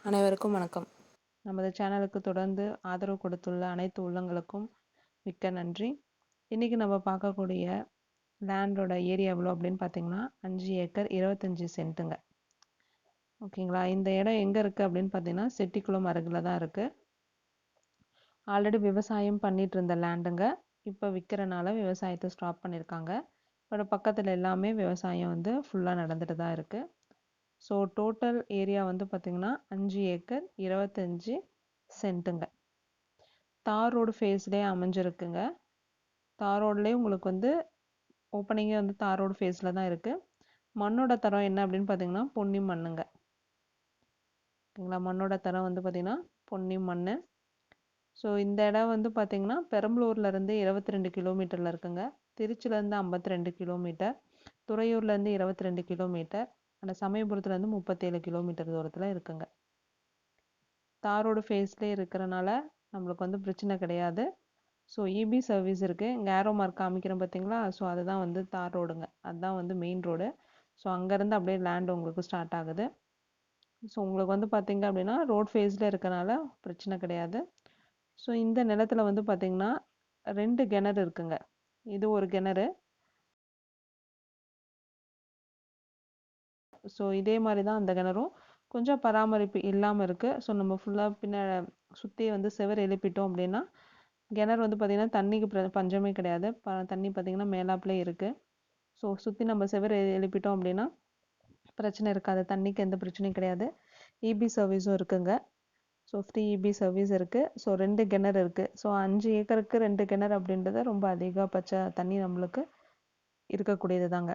அனைவருக்கும் வணக்கம். நமது சேனலுக்கு தொடர்ந்து ஆதரவு கொடுத்துள்ள அனைத்து உள்ளங்களுக்கும் மிக்க நன்றி. இன்றைக்கி நம்ம பார்க்கக்கூடிய லேண்டோட ஏரியா எவ்வளோ அப்படின்னு பார்த்தீங்கன்னா 5 ஏக்கர் 25 சென்ட்டுங்க. ஓகேங்களா. இந்த இடம் எங்கே இருக்குது அப்படின்னு பார்த்தீங்கன்னா செட்டிக்குளம் அருகில் தான் இருக்குது. ஆல்ரெடி விவசாயம் பண்ணிட்டு இருந்த லேண்டுங்க. இப்போ விற்கிறனால விவசாயத்தை ஸ்டாப் பண்ணியிருக்காங்க. இப்போ பக்கத்தில் எல்லாமே விவசாயம் வந்து ஃபுல்லாக நடந்துட்டு தான் இருக்குது. ஸோ டோட்டல் ஏரியா வந்து பார்த்திங்கன்னா 5 ஏக்கர் 25 சென்ட்டுங்க. தார் ரோடு ஃபேஸ்லேயே அமைஞ்சிருக்குங்க. தார் ரோட்லேயே உங்களுக்கு வந்து ஓப்பனிங்கே வந்து தார் ரோடு ஃபேஸில் தான் இருக்குது. மண்ணோட தரம் என்ன அப்படின்னு பார்த்தீங்கன்னா பொன்னி மண்ணுங்க. ஓகேங்களா. மண்ணோட தரம் வந்து பார்த்திங்கன்னா பொன்னி மண். ஸோ இந்த இடம் வந்து பார்த்திங்கன்னா பெரம்பலூர்லேருந்து 22 கிலோமீட்டரில் இருக்குங்க. திருச்சிலேருந்து 52 கிலோமீட்டர், துறையூர்லேருந்து 22 கிலோமீட்டர், ஆனால் சமயபுரத்துலேருந்து 37 கிலோமீட்டர் தூரத்தில் இருக்குங்க. தார் ரோடு ஃபேஸ்லேயே இருக்கிறனால நம்மளுக்கு வந்து பிரச்சனை கிடையாது. ஸோ இபி சர்வீஸ் இருக்குது. இங்கே ஏரோ மார்க் காமிக்கிறேன் பார்த்தீங்களா. ஸோ அதுதான் வந்து தார் ரோடுங்க. அதுதான் வந்து மெயின் ரோடு. ஸோ அங்கேருந்து அப்படியே லேண்ட் உங்களுக்கு ஸ்டார்ட் ஆகுது. ஸோ உங்களுக்கு வந்து பார்த்திங்க அப்படின்னா ரோட் ஃபேஸில் இருக்கனால பிரச்சனை கிடையாது. ஸோ இந்த நிலத்தில் வந்து பார்த்திங்கன்னா 2 கிணறு இருக்குங்க. இது ஒரு கிணறு. ஸோ இதே மாதிரி தான் அந்த கிணறும் கொஞ்சம் பராமரிப்பு இல்லாமல் இருக்குது. ஸோ நம்ம ஃபுல்லாக சுற்றி வந்து செவர் எழுப்பிட்டோம் அப்படின்னா கிணறு வந்து பார்த்திங்கன்னா தண்ணிக்கு பஞ்சமே கிடையாது. தண்ணி பார்த்திங்கன்னா மேலாப்பிலே இருக்குது. ஸோ சுற்றி நம்ம செவர் எழுப்பிட்டோம் அப்படின்னா பிரச்சனை இருக்காது. தண்ணிக்கு எந்த பிரச்சனையும் கிடையாது. இபி சர்வீஸும் இருக்குங்க. ஸோ ஃப்ரீ இபி சர்வீஸ் இருக்குது. ஸோ 2 கிணறு இருக்குது. ஸோ 5 ஏக்கருக்கு 2 கிணறு அப்படின்றது ரொம்ப அதிகபட்ச தண்ணி நம்மளுக்கு இருக்கக்கூடியது தாங்க.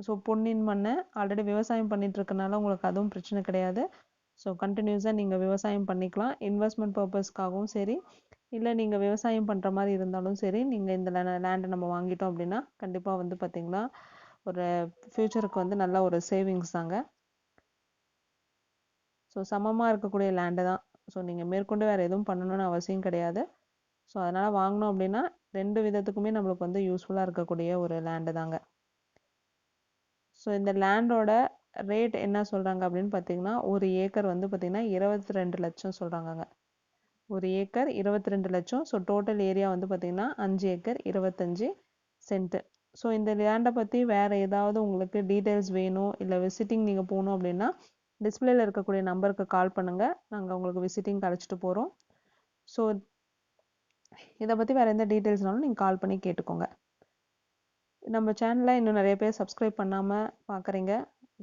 ஸோ பொன்னின் மண்ணை ஆல்ரெடி விவசாயம் பண்ணிட்டு இருக்கனால உங்களுக்கு அதுவும் பிரச்சனை கிடையாது. ஸோ கண்டினியூஸாக நீங்கள் விவசாயம் பண்ணிக்கலாம். இன்வெஸ்ட்மெண்ட் பர்பஸ்க்காகவும் சரி, இல்லை நீங்கள் விவசாயம் பண்ணுற மாதிரி இருந்தாலும் சரி, நீங்கள் இந்த லேண்டை நம்ம வாங்கிட்டோம் அப்படின்னா கண்டிப்பாக வந்து பார்த்திங்கன்னா ஒரு ஃப்யூச்சருக்கு வந்து நல்ல ஒரு சேவிங்ஸ் தாங்க. ஸோ சமமாக இருக்கக்கூடிய லேண்டு தான். ஸோ நீங்கள் மேற்கொண்டு வேறு எதுவும் பண்ணணும்னு அவசியம் கிடையாது. ஸோ அதனால் வாங்கினோம் அப்படின்னா 2 விதத்துக்குமே நம்மளுக்கு வந்து யூஸ்ஃபுல்லாக இருக்கக்கூடிய ஒரு லேண்டு தாங்க. ஸோ இந்த லேண்டோட ரேட் என்ன சொல்கிறாங்க அப்படின்னு பார்த்தீங்கன்னா ஒரு ஏக்கர் வந்து பார்த்திங்கன்னா 22 லட்சம் சொல்கிறாங்கங்க. ஒரு ஏக்கர் 22 லட்சம். ஸோ டோட்டல் ஏரியா வந்து பார்த்திங்கன்னா 5 ஏக்கர் 25 சென்ட்டு. ஸோ இந்த லேண்டை பற்றி வேறு ஏதாவது உங்களுக்கு டீட்டெயில்ஸ் வேணும், இல்லை விசிட்டிங் நீங்கள் போகணும் அப்படின்னா டிஸ்பிளேல இருக்கக்கூடிய நம்பருக்கு கால் பண்ணுங்கள். நாங்கள் உங்களுக்கு விசிட்டிங் அழைச்சிட்டு போகிறோம். ஸோ இதை பற்றி வேறு எந்த டீட்டெயில்ஸ்னாலும் நீங்கள் கால் பண்ணி கேட்டுக்கோங்க. நம்ம சேனலில் இன்னும் நிறைய பேர் சப்ஸ்கிரைப் பண்ணாமல் பார்க்குறீங்க.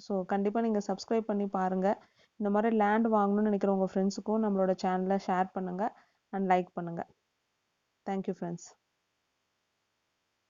ஸோ கண்டிப்பாக நீங்கள் சப்ஸ்கிரைப் பண்ணி பாருங்கள். இந்த மாதிரி லேண்ட் வாங்கணும்னு நினைக்கிற உங்கள் ஃப்ரெண்ட்ஸுக்கும் நம்மளோட சேனலை ஷேர் பண்ணுங்கள் அண்ட் லைக் பண்ணுங்கள். Thank you friends.